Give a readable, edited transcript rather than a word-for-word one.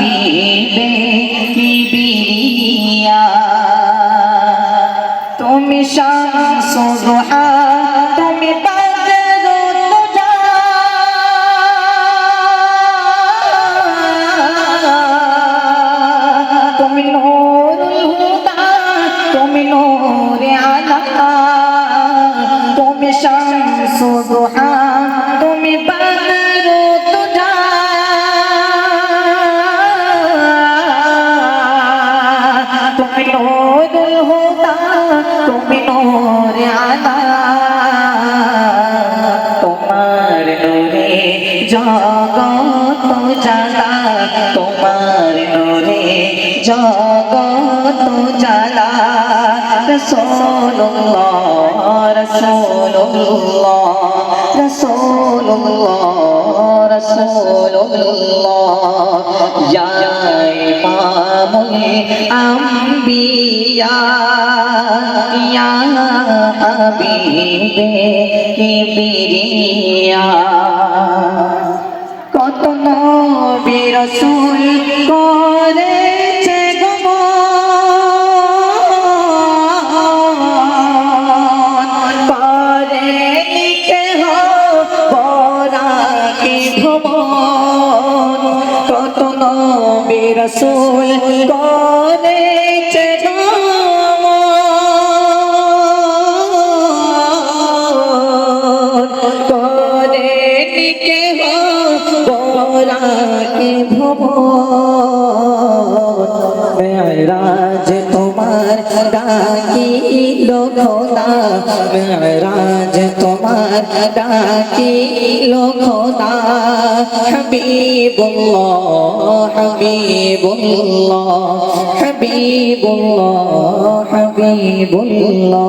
হাবিবে কিবরিয়া তুমি শামসুল দুহা তুমি বদরুদ দুজা তুমি নূরুল হুদা তুমি নূরে আলা তুমি শামসুল দুহা তুমি বদরুদ দুজা তুমি নূরুল হুদা তুমি নূরে আলা তোমার নূরে জগৎ জালা তোমার নূরে জগৎ জালা রাসূলুল্লাহ রাসূলুল্লাহ রাসূলুল্লাহ রাসূলুল্লাহ ইয়া ইমামুল আম্বিয়া ইয়া হাবিবে কিবরিয়া কত নবী রাসূল করেছে গমন করে লিখে হো বরাকি ভ্রমণ কত নবী রাসূল করেছে গমন করে লিখে হো বরাকি ভ্রমণ মেরাজ তোমার ডাকিল খোদা মেরাজ তোমার ডাকিল খোদা হাবিবুল্লাহ হাবিবুল্লাহ হাবিবুল্লাহ হাবিবুল্লাহ